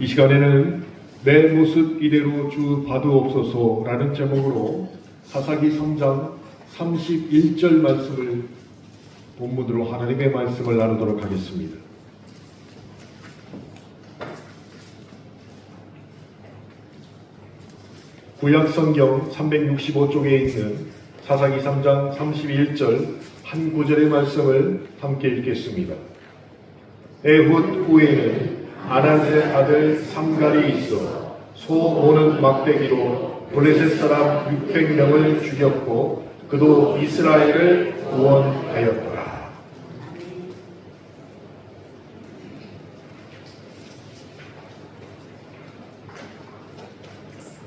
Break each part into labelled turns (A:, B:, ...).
A: 이 시간에는 내 모습 이대로 주 봐두옵소서라는 제목으로 사사기 3장 31절 말씀을 본문으로 하나님의 말씀을 나누도록 하겠습니다. 구약성경 365쪽에 있는 사사기 3장 31절 한 구절의 말씀을 함께 읽겠습니다. 에훗 후에는 아낫의 아들 삼갈이 있어 소 모는 막대기로 블레셋 사람 600명을 죽였고 그도 이스라엘을 구원하였더라.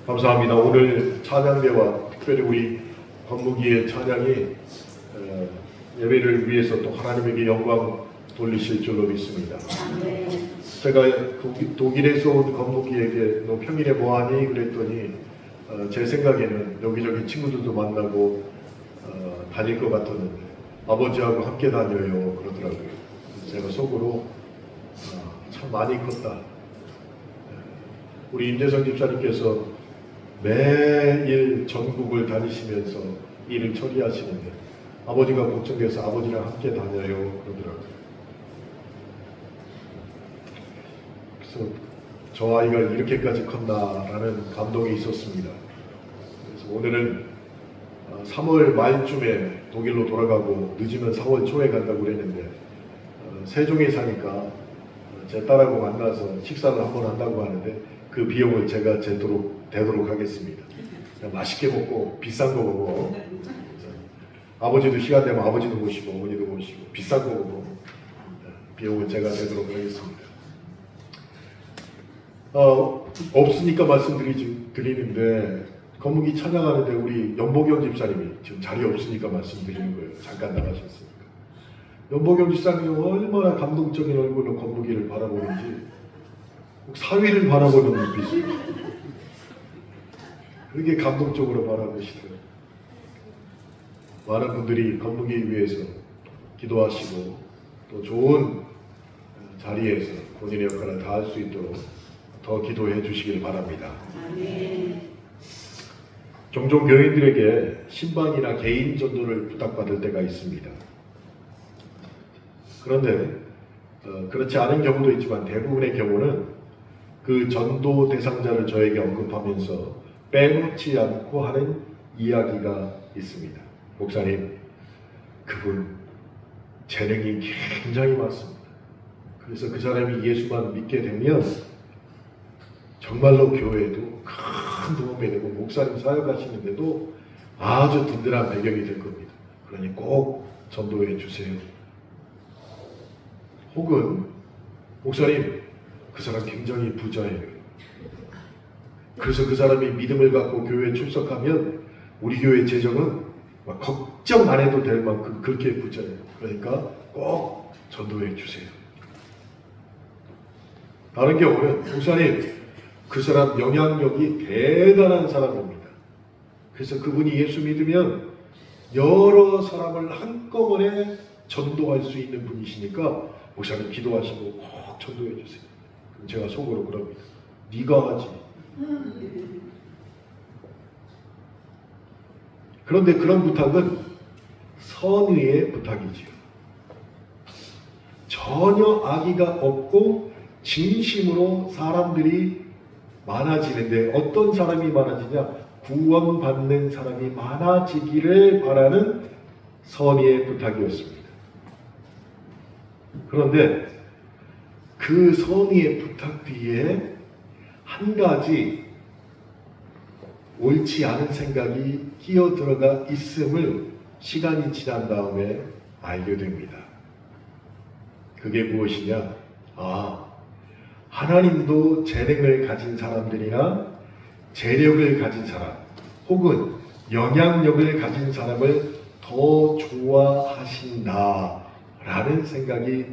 A: 감사합니다. 오늘 찬양대와 특별히 우리 건무기의 찬양이 예배를 위해서 또 하나님에게 영광 돌리실 줄로 믿습니다. 제가 독일에서 온 건무기에게 너 평일에 뭐하니? 그랬더니 제 생각에는 여기저기 친구들도 만나고 다닐 것 같았는데 아버지하고 함께 다녀요 그러더라고요. 제가 속으로 참 많이 컸다. 우리 임재성 집사님께서 매일 전국을 다니시면서 일을 처리하시는데 아버지가 걱정돼서 아버지랑 함께 다녀요 그러더라고요. 그래서 저 아이가 이렇게까지 컸나라는 감동이 있었습니다. 그래서 오늘은 3월 말쯤에 독일로 돌아가고 늦으면 4월 초에 간다고 그랬는데 세종에 사니까 제 딸하고 만나서 식사를 한번 한다고 하는데 그 비용을 제가 대도록 하겠습니다. 맛있게 먹고 비싼 거 먹고 아버지도 시간 되면 아버지도 모시고 어머니도 모시고 비싼 거 먹고 비용을 제가 내도록 하겠습니다. 없으니까 말씀드리는데 건무기 찬양하는데 우리 연보경 집사님이 지금 자리 없으니까 말씀드리는 거예요. 잠깐 나가셨으니까. 연보경 집사님이 얼마나 감동적인 얼굴로 건무기를 바라보는지 사위를 바라보는 눈빛이 그렇게 감동적으로 바라보시더라고요. 많은 분들이 건무기 위해서 기도하시고 또 좋은 자리에서 본인의 역할을 다할 수 있도록 더 기도해 주시길 바랍니다. 종종 교인들에게 신방이나 개인 전도를 부탁받을 때가 있습니다. 그런데 그렇지 않은 경우도 있지만 대부분의 경우는 그 전도 대상자를 저에게 언급하면서 빼놓지 않고 하는 이야기가 있습니다. 목사님, 그분 재능이 굉장히 많습니다. 그래서 그 사람이 예수만 믿게 되면 정말로 교회에도 큰 도움이 되고 목사님 사역하시는데도 아주 든든한 배경이 될 겁니다. 그러니 꼭 전도해 주세요. 혹은 목사님, 그 사람 굉장히 부자예요. 그래서 그 사람이 믿음을 갖고 교회에 출석하면 우리 교회 재정은 막 걱정 안 해도 될 만큼 그렇게 부자예요. 그러니까 꼭 전도해 주세요. 다른 경우는 목사님, 그 사람 영향력이 대단한 사람입니다. 그래서 그분이 예수 믿으면 여러 사람을 한꺼번에 전도할 수 있는 분이시니까 목사님 기도하시고 꼭 전도해 주세요. 그럼 제가 속으로 그럽니다. 네가 하지. 그런데 그런 부탁은 선의의 부탁이지요. 전혀 악의가 없고 진심으로 사람들이 많아지는데 어떤 사람이 많아지냐? 구원받는 사람이 많아지기를 바라는 선의의 부탁이었습니다. 그런데 그 선의의 부탁 뒤에 한 가지 옳지 않은 생각이 끼어 들어가 있음을 시간이 지난 다음에 알게 됩니다. 그게 무엇이냐? 하나님도 재능을 가진 사람들이나 재력을 가진 사람 혹은 영향력을 가진 사람을 더 좋아하신다라는 생각이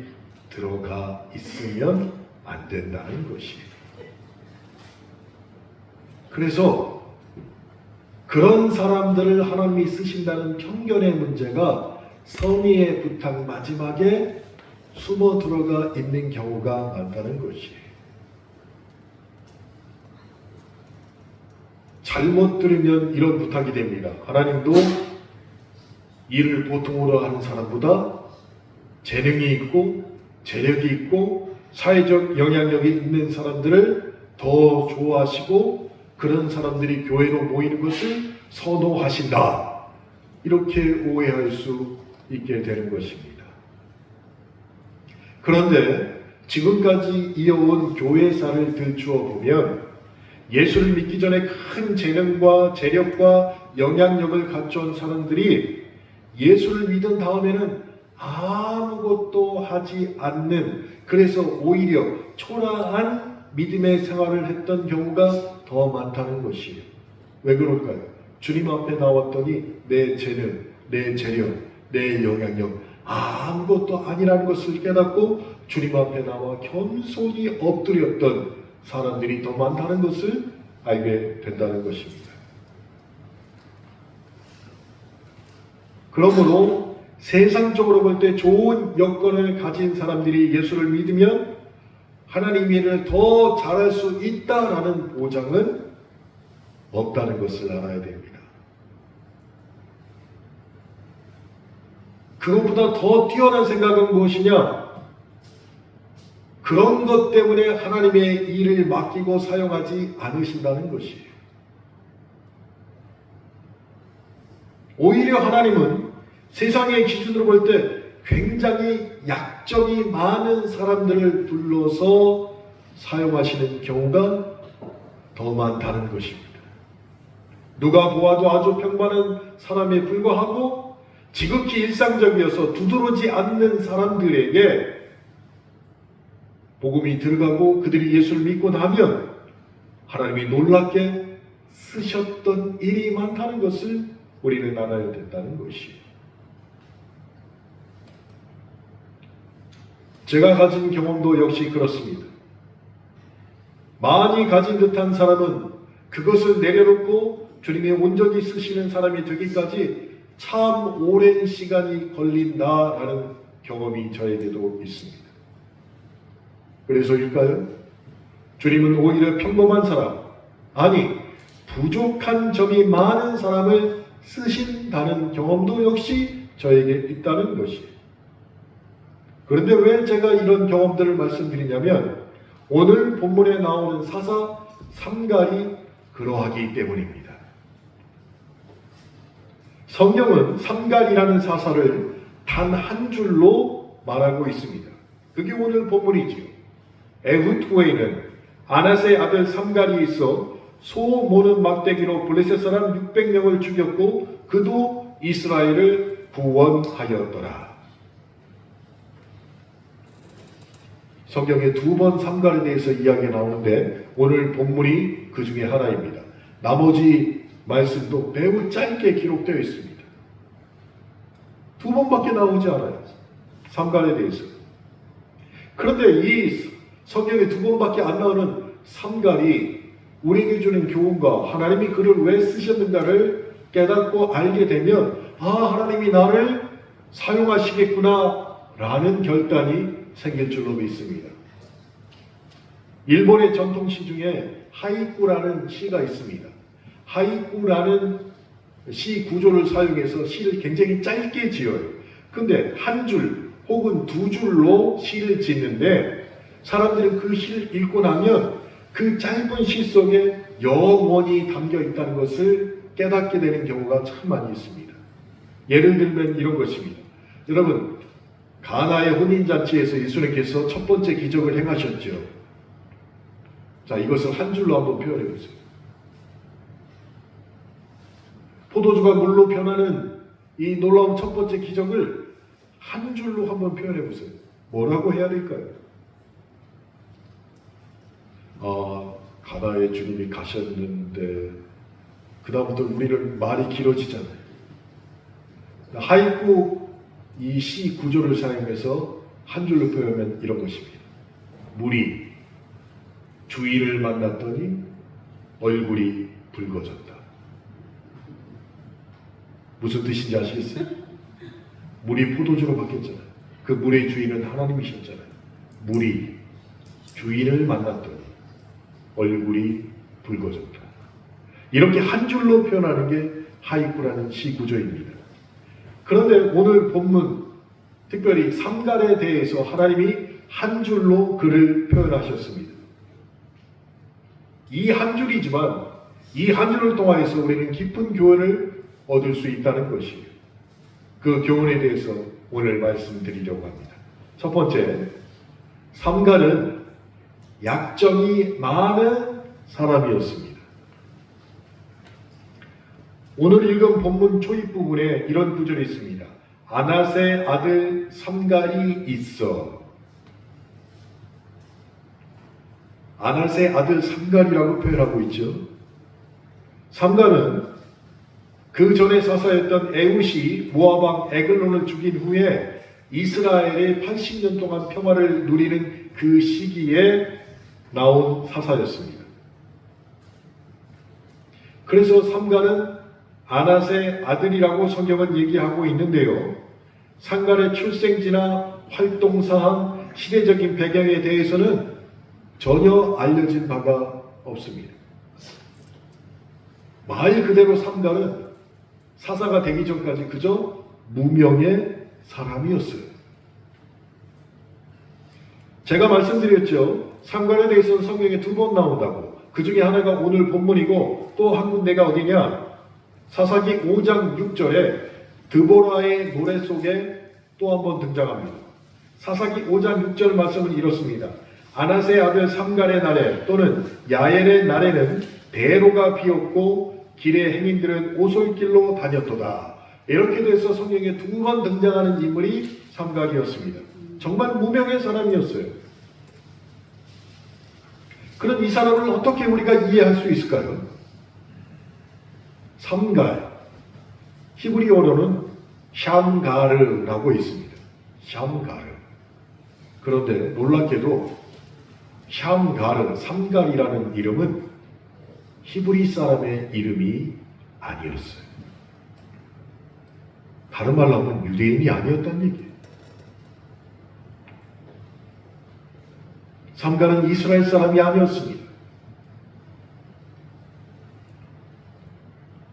A: 들어가 있으면 안 된다는 것이에요. 그래서 그런 사람들을 하나님이 쓰신다는 편견의 문제가 선의의 부탁 마지막에 숨어 들어가 있는 경우가 많다는 것이에요. 잘못 들으면 이런 부탁이 됩니다. 하나님도 일을 보통으로 하는 사람보다 재능이 있고 재력이 있고 사회적 영향력이 있는 사람들을 더 좋아하시고 그런 사람들이 교회로 모이는 것을 선호하신다. 이렇게 오해할 수 있게 되는 것입니다. 그런데 지금까지 이어온 교회사를 들추어 보면 예수를 믿기 전에 큰 재능과 재력과 영향력을 갖춘 사람들이 예수를 믿은 다음에는 아무것도 하지 않는, 그래서 오히려 초라한 믿음의 생활을 했던 경우가 더 많다는 것이에요. 왜 그럴까요? 주님 앞에 나왔더니 내 재능, 내 재력, 내 영향력 아무것도 아니라는 것을 깨닫고 주님 앞에 나와 겸손히 엎드렸던 사람들이 더 많다는 것을 알게 된다는 것입니다. 그러므로 세상적으로 볼 때 좋은 여건을 가진 사람들이 예수를 믿으면 하나님의 일을 더 잘할 수 있다라는 보장은 없다는 것을 알아야 됩니다. 그것보다 더 뛰어난 생각은 무엇이냐? 그런 것 때문에 하나님의 일을 맡기고 사용하지 않으신다는 것이에요. 오히려 하나님은 세상의 기준으로 볼 때 굉장히 약점이 많은 사람들을 불러서 사용하시는 경우가 더 많다는 것입니다. 누가 보아도 아주 평범한 사람에 불과하고 지극히 일상적이어서 두드러지 않는 사람들에게 복음이 들어가고 그들이 예수를 믿고 나면 하나님이 놀랍게 쓰셨던 일이 많다는 것을 우리는 알아야 된다는 것이에요. 제가 가진 경험도 역시 그렇습니다. 많이 가진 듯한 사람은 그것을 내려놓고 주님의 온전히 쓰시는 사람이 되기까지 참 오랜 시간이 걸린다라는 경험이 저에게도 있습니다. 그래서일까요? 주님은 오히려 평범한 사람, 아니 부족한 점이 많은 사람을 쓰신다는 경험도 역시 저에게 있다는 것이에요. 그런데 왜 제가 이런 경험들을 말씀드리냐면 오늘 본문에 나오는 사사 삼갈이 그러하기 때문입니다. 성경은 삼갈이라는 사사를 단 한 줄로 말하고 있습니다. 그게 오늘 본문이지요. 에훗 후에는 아낫의 아들 삼갈이 있어 소 모는 막대기로 블레셋 사람 600명을 죽였고 그도 이스라엘을 구원하였더라. 성경에 두 번 삼갈에 대해서 이야기가 나오는데 오늘 본문이 그 중에 하나입니다. 나머지 말씀도 매우 짧게 기록되어 있습니다. 두 번밖에 나오지 않아요. 삼갈에 대해서. 그런데 이 성경에 두 번밖에 안 나오는 삼갈이 우리에게 주는 교훈과 하나님이 그를 왜 쓰셨는가를 깨닫고 알게 되면 하나님이 나를 사용하시겠구나 라는 결단이 생길 줄로 믿습니다. 일본의 전통시 중에 하이쿠라는 시가 있습니다. 하이쿠라는 시 구조를 사용해서 시를 굉장히 짧게 지어요. 근데 한 줄 혹은 두 줄로 시를 짓는데 사람들은 그 시를 읽고 나면 그 짧은 시 속에 영원히 담겨 있다는 것을 깨닫게 되는 경우가 참 많이 있습니다. 예를 들면 이런 것입니다. 여러분, 가나의 혼인잔치에서 예수님께서 첫 번째 기적을 행하셨죠. 자, 이것을 한 줄로 한번 표현해 보세요. 포도주가 물로 변하는 이 놀라운 첫 번째 기적을 한 줄로 한번 표현해 보세요. 뭐라고 해야 될까요? 가나에 주님이 가셨는데 그 다음부터 우리는 말이 길어지잖아요. 하이쿠 이 시 구조를 사용해서 한 줄로 표현하면 이런 것입니다. 물이 주인을 만났더니 얼굴이 붉어졌다. 무슨 뜻인지 아시겠어요? 물이 포도주로 바뀌었잖아요. 그 물의 주인은 하나님이셨잖아요. 물이 주인을 만났더니 얼굴이 붉어졌다. 이렇게 한 줄로 표현하는 게 하이쿠라는 시 구조입니다. 그런데 오늘 본문, 특별히 삼갈에 대해서 하나님이 한 줄로 그를 표현하셨습니다. 이 한 줄이지만 이 한 줄을 통하여서 우리는 깊은 교훈을 얻을 수 있다는 것이에요. 그 교훈에 대해서 오늘 말씀드리려고 합니다. 첫 번째, 삼갈은 약점이 많은 사람이었습니다. 오늘 읽은 본문 초입 부분에 이런 구절이 있습니다. 아낫의 아들 삼갈이 있어. 아낫의 아들 삼갈이라고 표현하고 있죠. 삼갈은 그 전에 사사였던 에훗이 모압왕 에글론을 죽인 후에 이스라엘의 80년 동안 평화를 누리는 그 시기에 나온 사사였습니다. 그래서 삼갈은 아낫의 아들이라고 성경은 얘기하고 있는데요. 삼갈의 출생지나 활동사항, 시대적인 배경에 대해서는 전혀 알려진 바가 없습니다. 말 그대로 삼갈은 사사가 되기 전까지 그저 무명의 사람이었어요. 제가 말씀드렸죠. 삼갈에 대해서는 성경에 2번 나온다고. 그 중에 하나가 오늘 본문이고 또 한 군데가 어디냐? 사사기 5장 6절에 드보라의 노래 속에 또 한 번 등장합니다. 사사기 5장 6절 말씀은 이렇습니다. 아낫의 아들 삼갈의 날에 또는 야엘의 날에는 대로가 비었고 길의 행인들은 오솔길로 다녔도다. 이렇게 돼서 성경에 2번 등장하는 인물이 삼갈이었습니다. 정말 무명의 사람이었어요. 그럼 이 사람을 어떻게 우리가 이해할 수 있을까요? 삼갈, 히브리어로는 샴가르라고 있습니다. 샴가르. 그런데 놀랍게도 샴가르, 삼갈이라는 이름은 히브리 사람의 이름이 아니었어요. 다른 말로 하면 유대인이 아니었다는 얘기예요. 삼갈은 이스라엘 사람이 아니었습니다.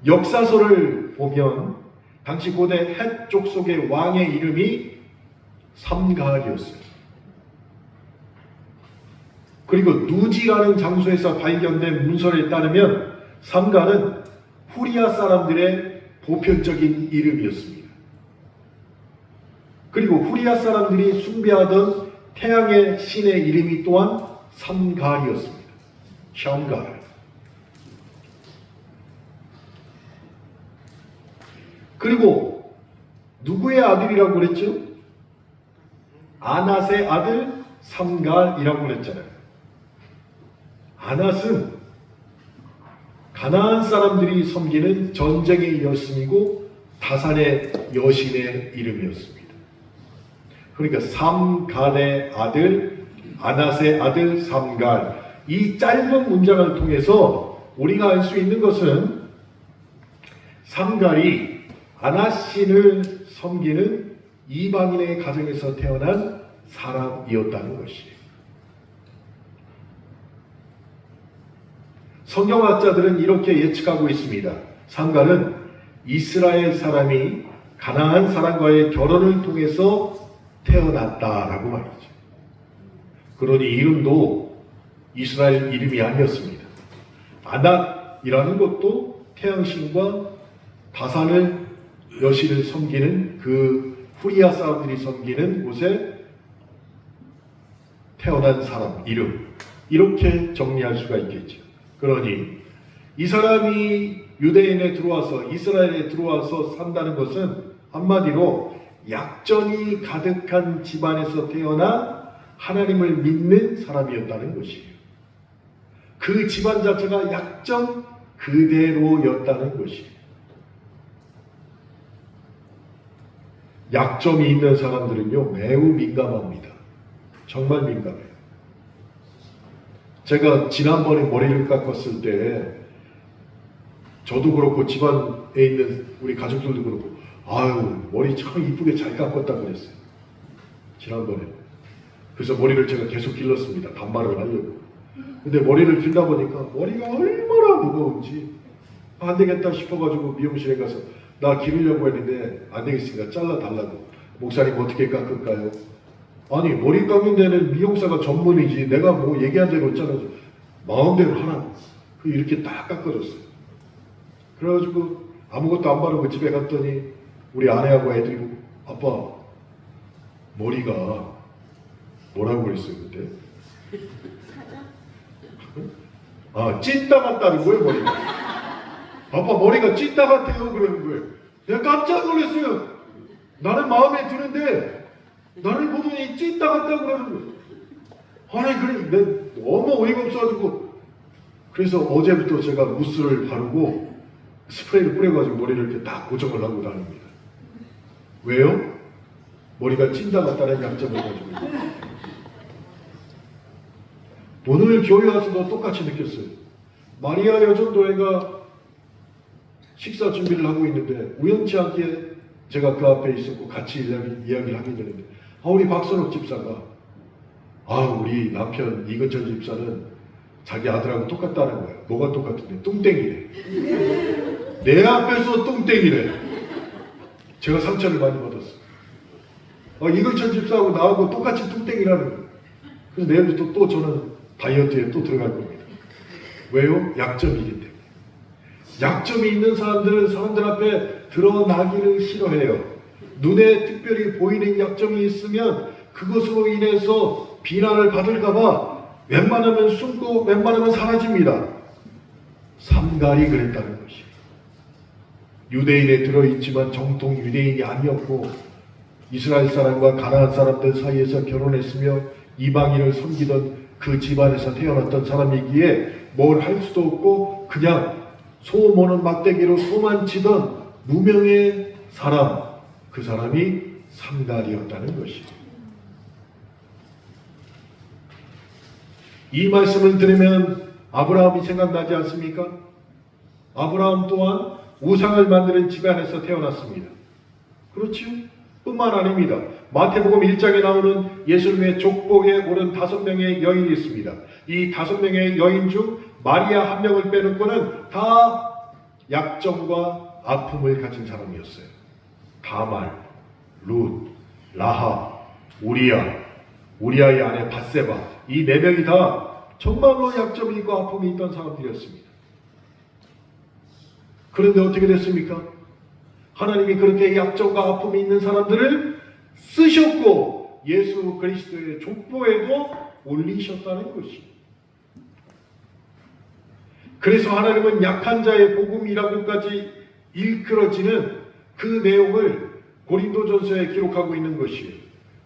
A: 역사서를 보면 당시 고대 헷 족속의 왕의 이름이 삼갈이었어요. 그리고 누지라는 장소에서 발견된 문서에 따르면 삼갈은 후리아 사람들의 보편적인 이름이었습니다. 그리고 후리아 사람들이 숭배하던 태양의 신의 이름이 또한 삼갈이었습니다. 샴갈. 그리고 누구의 아들이라고 그랬죠? 아낫의 아들 삼갈이라고 그랬잖아요. 아낫은 가나안 사람들이 섬기는 전쟁의 여신이고 다산의 여신의 이름이었습니다. 그러니까 삼갈의 아들, 아낫의 아들 삼갈. 이 짧은 문장을 통해서 우리가 알 수 있는 것은 삼갈이 아낫신을 섬기는 이방인의 가정에서 태어난 사람이었다는 것이에요. 성경학자들은 이렇게 예측하고 있습니다. 삼갈은 이스라엘 사람이 가나안 사람과의 결혼을 통해서 태어났다라고 말이죠. 그러니 이름도 이스라엘 이름이 아니었습니다. 아낫이라는 것도 태양신과 다산을 여신을 섬기는 그 후리아 사람들이 섬기는 곳에 태어난 사람 이름, 이렇게 정리할 수가 있겠죠. 그러니 이 사람이 유대인에 들어와서 이스라엘에 들어와서 산다는 것은 한마디로 약점이 가득한 집안에서 태어나 하나님을 믿는 사람이었다는 것이에요. 그 집안 자체가 약점 그대로였다는 것이에요. 약점이 있는 사람들은요, 매우 민감합니다. 정말 민감해요. 제가 지난번에 머리를 깎았을 때 저도 그렇고 집안에 있는 우리 가족들도 그렇고 아유 머리 참 이쁘게 잘 깎았다 그랬어요. 지난번에. 그래서 머리를 제가 계속 길렀습니다. 단발을 하려고. 근데 머리를 길다 보니까 머리가 얼마나 무거운지 안 되겠다 싶어가지고 미용실에 가서 나 기르려고 했는데 안 되겠으니까 잘라달라고. 목사님 어떻게 깎을까요? 아니 머리 깎는 데는 미용사가 전문이지 내가 뭐 얘기한 대로 잘라줘. 마음대로 하라고. 이렇게 딱 깎아줬어요. 그래가지고 아무것도 안 바르고 집에 갔더니 우리 아내하고 애들이 보고 아빠 머리가 뭐라고 그랬어요 그때? 아 찐따 같다는 거예요 머리가. 아빠 머리가 찐따 같아요 그러는 거예요. 내가 깜짝 놀랐어요. 나는 마음에 드는데 나를 보더니 찐따 같다고 그러는 거예요. 아니 그래 내가 너무 어이가 없어가지고 그래서 어제부터 제가 무스를 바르고 스프레이를 뿌려가지고 머리를 이렇게 딱 고정을 하고 다닙니다. 왜요? 머리가 찐따 같다는 약점을 가지고 오늘 교회 와서도 똑같이 느꼈어요. 마리아 여전도회가 식사 준비를 하고 있는데 우연치 않게 제가 그 앞에 있었고 같이 이야기를 하게 되는데 우리 박선옥 집사가 우리 남편 이근철 집사는 자기 아들하고 똑같다는 거야. 뭐가 똑같은데? 뚱땡이래. 내 앞에서 뚱땡이래. 제가 상처를 많이 받았어. 이근철 집사하고 나하고 똑같이 뚱땡이라는 거야. 그래서 내일부터 또 저는 다이어트에 또 들어갈 겁니다. 왜요? 약점이기 때문에. 약점이 있는 사람들은 사람들 앞에 드러나기를 싫어해요. 눈에 특별히 보이는 약점이 있으면 그것으로 인해서 비난을 받을까봐 웬만하면 숨고 웬만하면 사라집니다. 삼갈이 그랬다는 것이. 유대인에 들어있지만 정통 유대인이 아니었고 이스라엘 사람과 가나안 사람들 사이에서 결혼했으며 이방인을 섬기던 그 집안에서 태어났던 사람이기에 뭘 할 수도 없고 그냥 소 모는 막대기로 소만 치던 무명의 사람, 그 사람이 삼갈이었다는 것이에요. 이 말씀을 들으면 아브라함이 생각나지 않습니까? 아브라함 또한 우상을 만드는 집안에서 태어났습니다. 그렇지요? 뿐만 아닙니다. 마태복음 1장에 나오는 예수님의 족보에 오른 5명의 여인이 있습니다. 이 5명의 여인 중 마리아 한 명을 빼놓고는 다 약점과 아픔을 가진 사람이었어요. 다말, 룻, 라하, 우리아의 아내 밧세바, 이 4명이 다 정말로 약점이 있고 아픔이 있던 사람들이었습니다. 그런데 어떻게 됐습니까? 하나님이 그렇게 약점과 아픔이 있는 사람들을 쓰셨고 예수 그리스도의 족보에도 올리셨다는 것입니다. 그래서 하나님은 약한 자의 복음이라고까지 일컬어지는 그 내용을 고린도전서에 기록하고 있는 것이에요.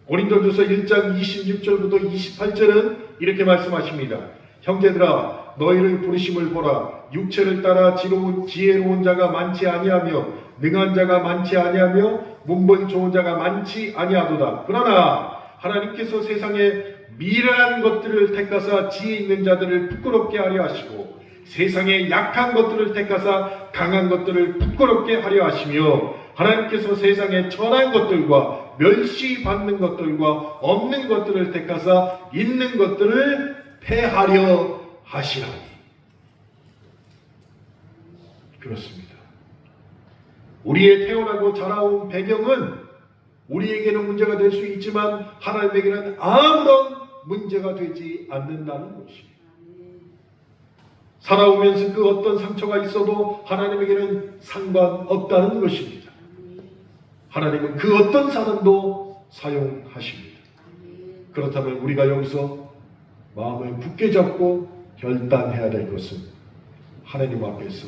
A: 고린도전서 1장 26절부터 28절은 이렇게 말씀하십니다. 형제들아 너희를 부르심을 보라. 육체를 따라 지혜로운 자가 많지 아니하며 능한 자가 많지 아니하며 문벌 좋은 자가 많지 아니하도다. 그러나 하나님께서 세상에 미련한 것들을 택하사 지혜 있는 자들을 부끄럽게 하려 하시고 세상에 약한 것들을 택하사 강한 것들을 부끄럽게 하려 하시며 하나님께서 세상에 천한 것들과 멸시받는 것들과 없는 것들을 택하사 있는 것들을 패하려 하시라니. 그렇습니다. 우리의 태어나고 자라온 배경은 우리에게는 문제가 될 수 있지만 하나님에게는 아무런 문제가 되지 않는다는 것입니다. 살아오면서 그 어떤 상처가 있어도 하나님에게는 상관없다는 것입니다. 하나님은 그 어떤 사람도 사용하십니다. 그렇다면 우리가 여기서 마음을 굳게 잡고 결단해야 될 것은 하나님 앞에서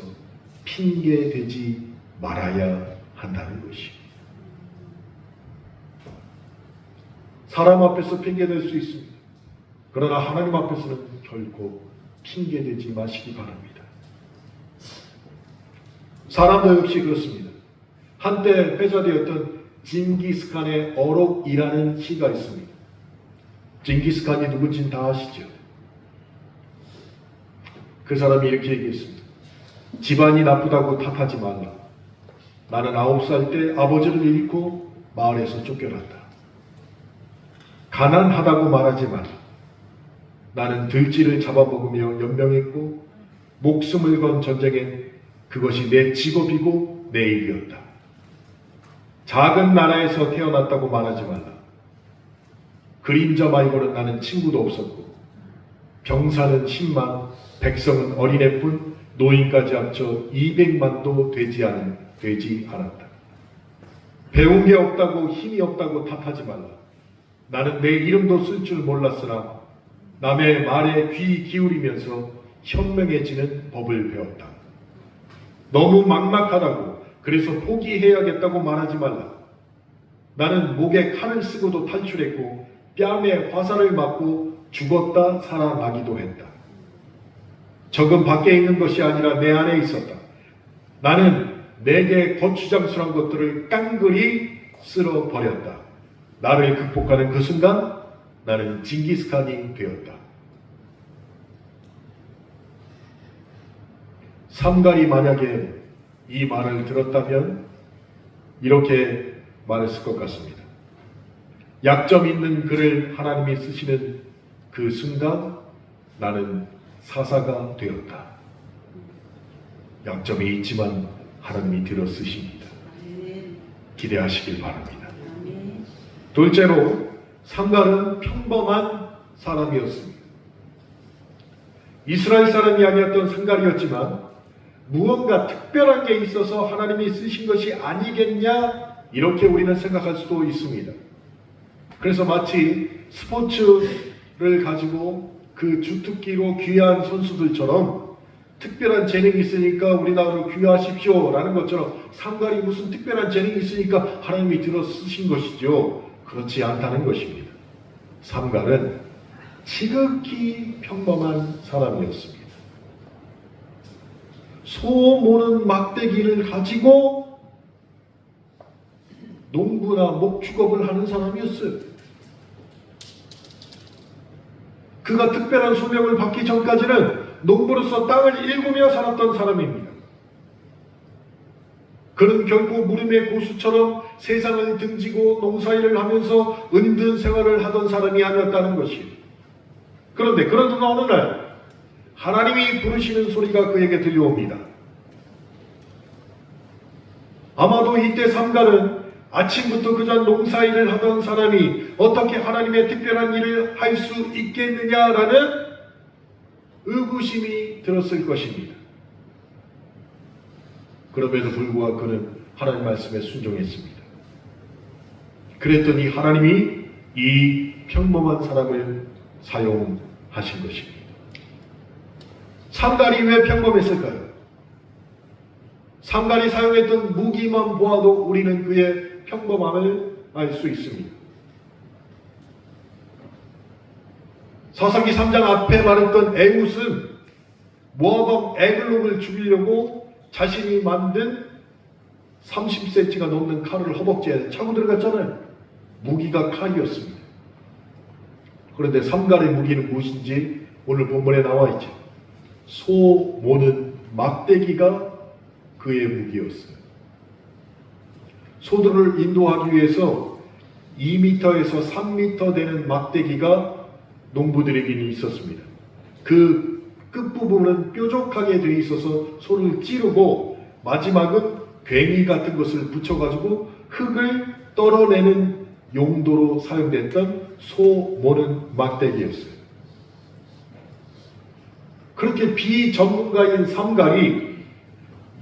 A: 핑계대지 말아야 한다는 것입니다. 사람 앞에서 핑계댈 수 있습니다. 그러나 하나님 앞에서는 결코 핑계대지 마시기 바랍니다. 사람도 역시 그렇습니다. 한때 회자되었던 징기스칸의 어록이라는 시가 있습니다. 징기스칸이 누군지는 다 아시죠? 그 사람이 이렇게 얘기했습니다. 집안이 나쁘다고 탓하지 말라. 나는 9살 때 아버지를 잃고 마을에서 쫓겨났다. 가난하다고 말하지 마라. 나는 들쥐를 잡아먹으며 연명했고 목숨을 건 전쟁에 그것이 내 직업이고 내 일이었다. 작은 나라에서 태어났다고 말하지 말라. 그림자 말고는 나는 친구도 없었고 병사는 10만, 백성은 어린애뿐 노인까지 합쳐 200만도 되지 않았다. 배운 게 없다고 힘이 없다고 탓하지 말라. 나는 내 이름도 쓸 줄 몰랐으나 남의 말에 귀 기울이면서 현명해지는 법을 배웠다. 너무 막막하다고 그래서 포기해야겠다고 말하지 말라. 나는 목에 칼을 쓰고도 탈출했고 뺨에 화살을 맞고 죽었다 살아나기도 했다. 적은 밖에 있는 것이 아니라 내 안에 있었다. 나는 내게 거추장스러운 것들을 깡그리 쓸어버렸다. 나를 극복하는 그 순간 나는 징기스칸이 되었다. 삼갈이 만약에 이 말을 들었다면 이렇게 말했을 것 같습니다. 약점 있는 글을 하나님이 쓰시는 그 순간 나는 사사가 되었다. 약점이 있지만 하나님이 들어 쓰십니다. 기대하시길 바랍니다. 둘째로 삼갈은 평범한 사람이었습니다. 이스라엘 사람이 아니었던 삼갈이었지만 무언가 특별한 게 있어서 하나님이 쓰신 것이 아니겠냐 이렇게 우리는 생각할 수도 있습니다. 그래서 마치 스포츠를 가지고 그 주특기로 귀한 선수들처럼 특별한 재능이 있으니까 우리나라로 귀화하십시오 라는 것처럼 삼갈이 무슨 특별한 재능이 있으니까 하나님이 들어 쓰신 것이죠. 그렇지 않다는 것입니다. 삼갈은 지극히 평범한 사람이었습니다. 소 모는 막대기를 가지고 농부나 목축업을 하는 사람이었어요. 그가 특별한 소명을 받기 전까지는 농부로서 땅을 일구며 살았던 사람입니다. 그는 결코 무림의 고수처럼 세상을 등지고 농사일을 하면서 은둔 생활을 하던 사람이 아니었다는 것이에요. 그런데 그러던 어느 날 하나님이 부르시는 소리가 그에게 들려옵니다. 아마도 이때 삼갈은 아침부터 그저 농사일을 하던 사람이 어떻게 하나님의 특별한 일을 할 수 있겠느냐라는 의구심이 들었을 것입니다. 그럼에도 불구하고 그는 하나님 말씀에 순종했습니다. 그랬더니 하나님이 이 평범한 사람을 사용하신 것입니다. 삼갈이 왜 평범했을까요? 삼갈이 사용했던 무기만 보아도 우리는 그의 평범함을 알 수 있습니다. 사사기 3장 앞에 말했던 에훗은 모압 에글록을 죽이려고 자신이 만든 30cm가 넘는 칼을 허벅지에 차고 들어갔잖아요. 무기가 칼이었습니다. 그런데 삼갈의 무기는 무엇인지 오늘 본문에 나와 있죠. 소 모는 막대기가 그의 무기였어요. 소들을 인도하기 위해서 2m에서 3m 되는 막대기가 농부들에게는 있었습니다. 그 끝부분은 뾰족하게 되어 있어서 소를 찌르고 마지막은 괭이 같은 것을 붙여가지고 흙을 떨어내는 용도로 사용됐던 소 모는 막대기였어요. 그렇게 비전문가인 삼갈이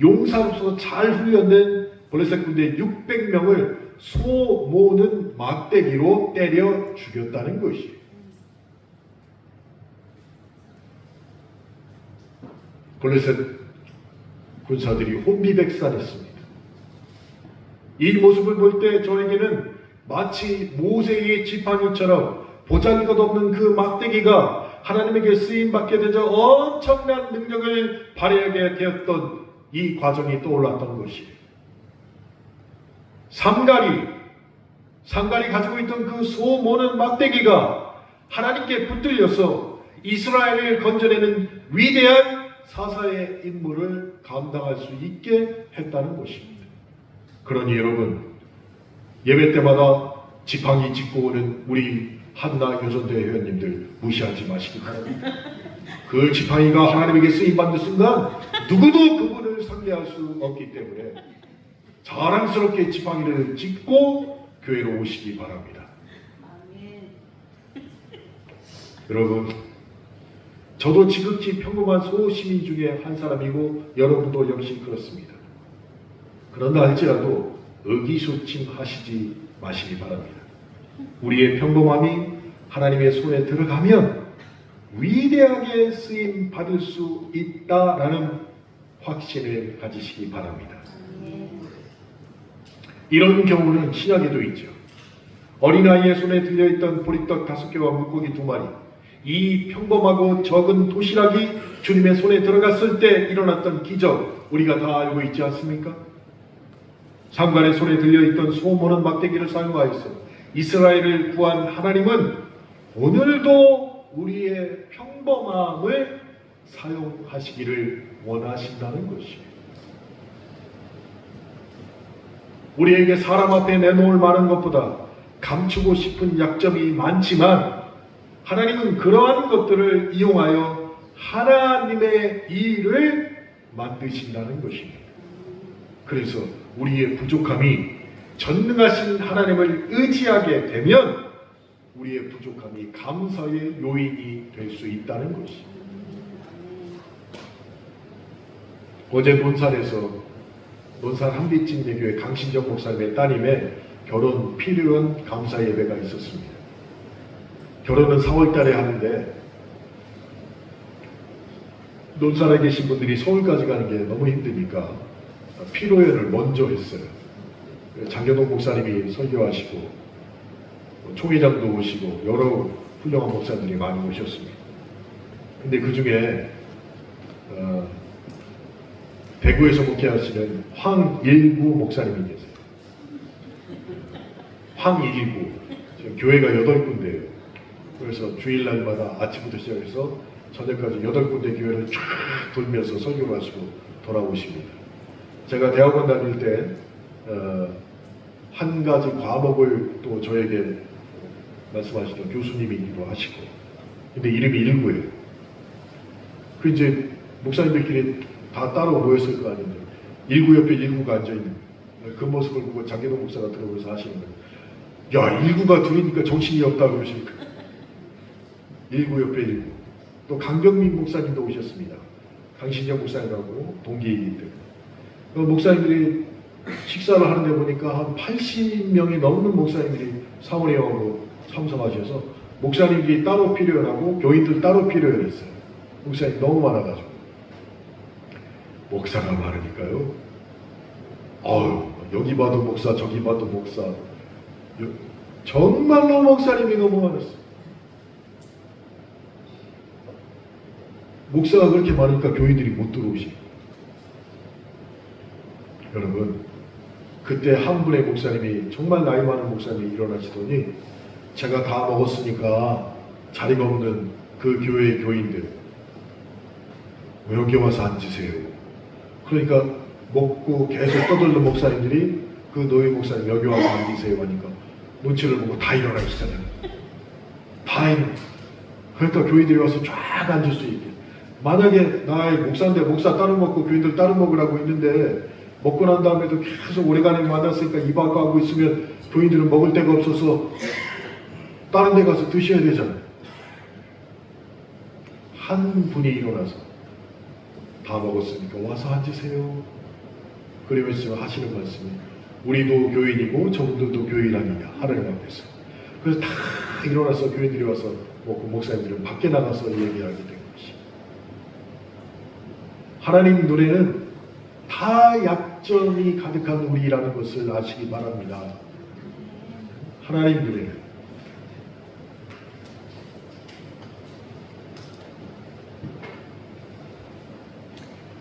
A: 용사로서 잘 훈련된 블레셋 군대 600명을 소 모는 막대기로 때려 죽였다는 것이에요. 블레셋 군사들이 혼비백산했습니다. 이 모습을 볼 때 저에게는 마치 모세의 지팡이처럼 보잘것없는 그 막대기가 하나님에게 쓰임받게 되자 엄청난 능력을 발휘하게 되었던 이 과정이 떠올랐던 것이에요. 삼갈이 가지고 있던 그 소 모는 막대기가 하나님께 붙들려서 이스라엘을 건져내는 위대한 사사의 임무를 감당할 수 있게 했다는 것입니다. 그러니 여러분, 예배 때마다 지팡이 짚고 오는 우리 한나 여전대 회원님들 무시하지 마시기 바랍니다. 그 지팡이가 하나님에게 쓰임받는 순간 누구도 그분을 상대할 수 없기 때문에 자랑스럽게 지팡이를 짚고 교회로 오시기 바랍니다. 여러분, 저도 지극히 평범한 소시민 중에 한 사람이고 여러분도 역시 그렇습니다. 그런다 할지라도 의기소침하시지 마시기 바랍니다. 우리의 평범함이 하나님의 손에 들어가면 위대하게 쓰임 받을 수 있다라는 확신을 가지시기 바랍니다. 이런 경우는 신약에도 있죠. 어린아이의 손에 들려있던 보리떡 5개와 물고기 2마리, 이 평범하고 적은 도시락이 주님의 손에 들어갔을 때 일어났던 기적, 우리가 다 알고 있지 않습니까? 상관의 손에 들려있던 소모는 막대기를 사용하여서 이스라엘을 구한 하나님은 오늘도 우리의 평범함을 사용하시기를 원하신다는 것이에요. 우리에게 사람 앞에 내놓을 많은 것보다 감추고 싶은 약점이 많지만 하나님은 그러한 것들을 이용하여 하나님의 일을 만드신다는 것입니다. 그래서 우리의 부족함이 전능하신 하나님을 의지하게 되면 우리의 부족함이 감사의 요인이 될 수 있다는 것입니다. 어제 논산 한빛진예교회 강신정 목사님의 따님의 결혼 필요한 감사 예배가 있었습니다. 결혼은 4월 달에 하는데 논산에 계신 분들이 서울까지 가는 게 너무 힘드니까 피로연을 먼저 했어요. 장경동 목사님이 설교하시고 총회장도 오시고 여러 훌륭한 목사들이 많이 오셨습니다. 근데 그 중에 대구에서 목회하시는 황일구 목사님이 계세요. 황일구. 지금 교회가 8군데예요. 그래서 주일날마다 아침부터 시작해서 저녁까지 8군데 교회를 쫙 돌면서 설교를 하시고 돌아오십니다. 제가 대학원 다닐 때 한 가지 과목을 또 저에게 말씀하시던 교수님이기도 하시고, 근데 이름이 일구예요. 그 이제 목사님들끼리 다 따로 모였을 거 아닌데 일구 옆에 일구가 앉아있는 그 모습을 보고 장계동 목사가 들어오면서 하시는 거예요. 야, 일구가 둘이니까 정신이 없다 그러시니까 일구 옆에 일구. 또 강병민 목사님도 오셨습니다. 강신정 목사님하고 동기들. 그 목사님들이 식사를 하는데 보니까 한 80명이 넘는 목사님들이 사모님하고 참석하셔서 목사님들이 따로 필요하고 교인들 따로 필요했어요. 목사님 너무 많아가지고. 목사가 많으니까요. 여기 봐도 목사, 저기 봐도 목사. 정말로 목사님이 너무 많았어요. 목사가 그렇게 많으니까 교인들이 못 들어오시고. 여러분, 그때 한 분의 목사님이, 정말 나이 많은 목사님이 일어나시더니 제가 다 먹었으니까 자리가 없는 그 교회의 교인들, 여기 와서 앉으세요. 그러니까 먹고 계속 떠들던 목사님들이 그 노예 목사님 여기 와서 앉으세요 하니까 눈치를 보고 다 일어나시잖아요. 다 일어나. 그러니까 교인들이 와서 쫙 앉을 수 있게. 만약에 나의 목사인데 목사 따로 먹고 교인들 따로 먹으라고 했는데 먹고 난 다음에도 계속 오래간에 만났으니까 입 아까하고 있으면 교인들은 먹을 데가 없어서 다른 데 가서 드셔야 되잖아요. 한 분이 일어나서 다 먹었으니까 와서 앉으세요. 그러면서 하시는 말씀이 우리도 교인이고 저분들도 교인 아니냐, 하나님 앞에서. 그래서 다 일어나서 교인들이 와서 먹고 목사님들은 밖에 나가서 얘기하게 된 것이. 하나님 눈에는 다 약점이 가득한 우리라는 것을 아시기 바랍니다. 하나님 눈에는.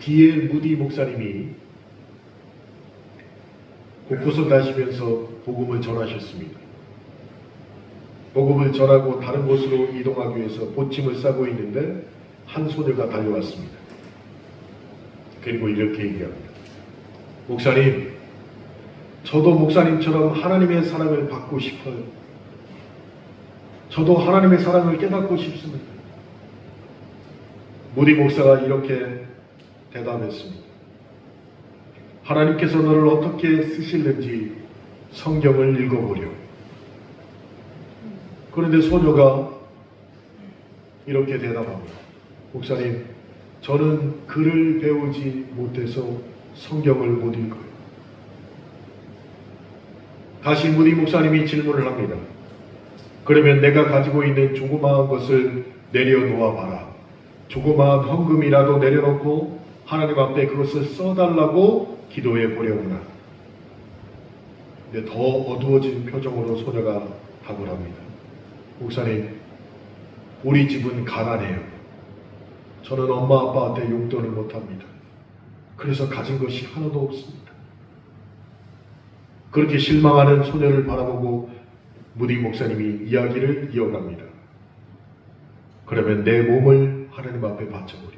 A: D.L. 무디 목사님이 곳곳을 다니시면서 복음을 전하셨습니다. 복음을 전하고 다른 곳으로 이동하기 위해서 보침을 싸고 있는데 한 소녀가 달려왔습니다. 그리고 이렇게 얘기합니다. 목사님, 저도 목사님처럼 하나님의 사랑을 받고 싶어요. 저도 하나님의 사랑을 깨닫고 싶습니다. 무디 목사가 이렇게 대답했습니다. 하나님께서 너를 어떻게 쓰실는지 성경을 읽어보려. 그런데 소녀가 이렇게 대답합니다. 목사님, 저는 글을 배우지 못해서 성경을 못 읽어요. 다시 무디 목사님이 질문을 합니다. 그러면 내가 가지고 있는 조그마한 것을 내려놓아 봐라. 조그마한 헌금이라도 내려놓고 하나님 앞에 그것을 써달라고 기도해 보려구나. 근데 더 어두워진 표정으로 소녀가 답을 합니다. 목사님, 우리 집은 가난해요. 저는 엄마 아빠한테 용돈을 못합니다. 그래서 가진 것이 하나도 없습니다. 그렇게 실망하는 소녀를 바라보고 무디 목사님이 이야기를 이어갑니다. 그러면 내 몸을 하나님 앞에 바쳐보려.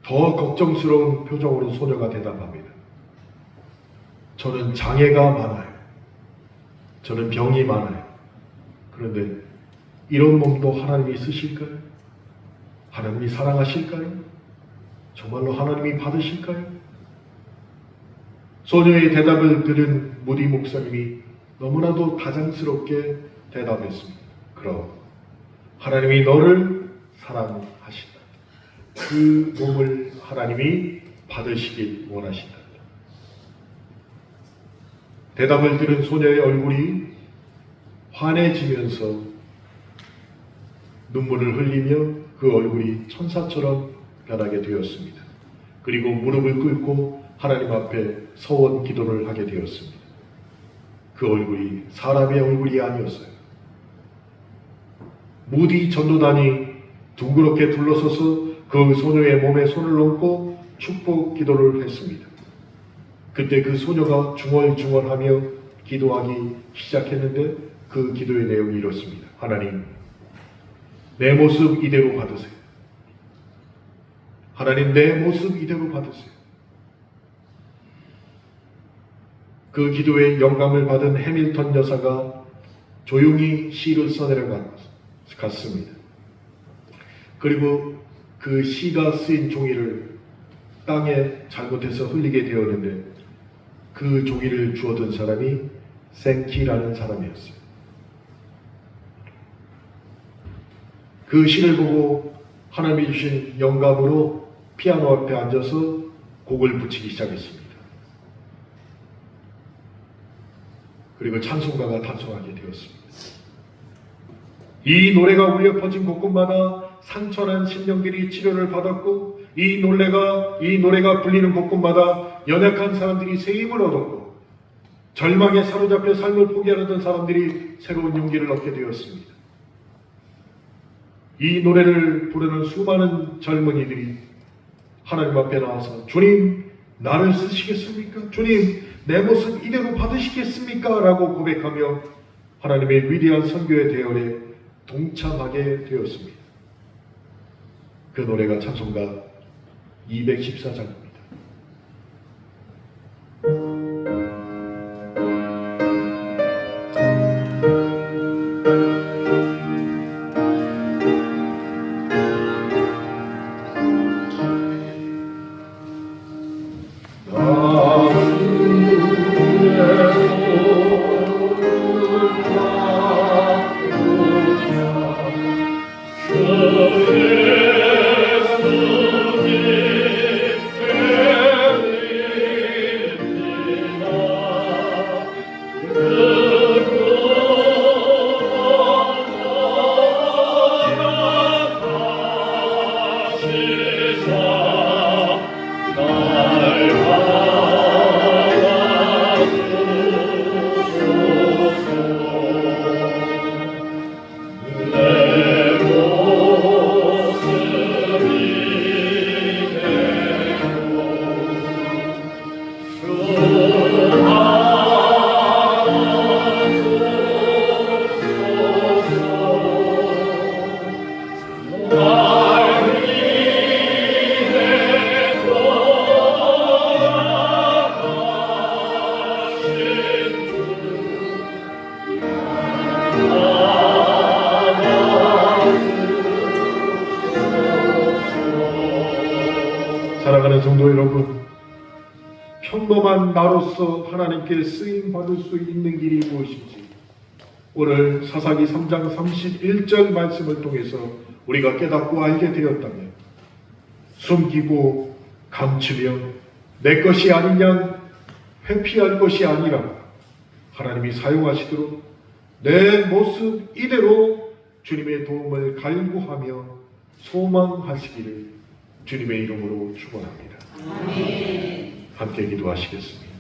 A: 더 걱정스러운 표정으로 소녀가 대답합니다. 저는 장애가 많아요. 저는 병이 많아요. 그런데 이런 몸도 하나님이 쓰실까요? 하나님이 사랑하실까요? 정말로 하나님이 받으실까요? 소녀의 대답을 들은 무디 목사님이 너무나도 다정스럽게 대답했습니다. 그럼 하나님이 너를 사랑하신다. 그 몸을 하나님이 받으시길 원하신다. 대답을 들은 소녀의 얼굴이 환해지면서 눈물을 흘리며 그 얼굴이 천사처럼 변하게 되었습니다. 그리고 무릎을 꿇고 하나님 앞에 서원 기도를 하게 되었습니다. 그 얼굴이 사람의 얼굴이 아니었어요. 무디 전도단이 둥그렇게 둘러서서 그 소녀의 몸에 손을 얹고 축복 기도를 했습니다. 그때 그 소녀가 중얼중얼하며 기도하기 시작했는데 그 기도의 내용이 이렇습니다. 하나님, 내 모습 이대로 받으세요. 하나님, 내 모습 이대로 받으세요. 그 기도에 영감을 받은 해밀턴 여사가 조용히 시를 써내려갔습니다. 그리고 그 시가 쓰인 종이를 땅에 잘못해서 흘리게 되었는데 그 종이를 주워든 사람이 생키라는 사람이었어요. 그 시를 보고 하나님이 주신 영감으로 피아노 앞에 앉아서 곡을 붙이기 시작했습니다. 그리고 찬송가가 탄성하게 되었습니다. 이 노래가 울려 퍼진 곳곳마다 상처난 심령들이 치료를 받았고 이 노래가 불리는 곳곳마다 연약한 사람들이 새 힘을 얻었고 절망에 사로잡혀 삶을 포기하려던 사람들이 새로운 용기를 얻게 되었습니다. 이 노래를 부르는 수많은 젊은이들이 하나님 앞에 나와서 주님, 나를 쓰시겠습니까? 주님, 내 모습 이대로 받으시겠습니까? 라고 고백하며 하나님의 위대한 선교의 대열에 동참하게 되었습니다. 그 노래가 찬송가 214장입니다. 사랑하는 성도 여러분, 평범한 나로서 하나님께 쓰임받을 수 있는 길이 무엇인지 오늘 사사기 3장 31절 말씀을 통해서 우리가 깨닫고 알게 되었다면, 숨기고 감추며 내 것이 아닌 양 회피할 것이 아니라 하나님이 사용하시도록 내 모습 이대로 주님의 도움을 갈구하며 소망하시기를 주님의 이름으로 축원합니다.
B: 아멘.
A: 함께 기도하시겠습니다.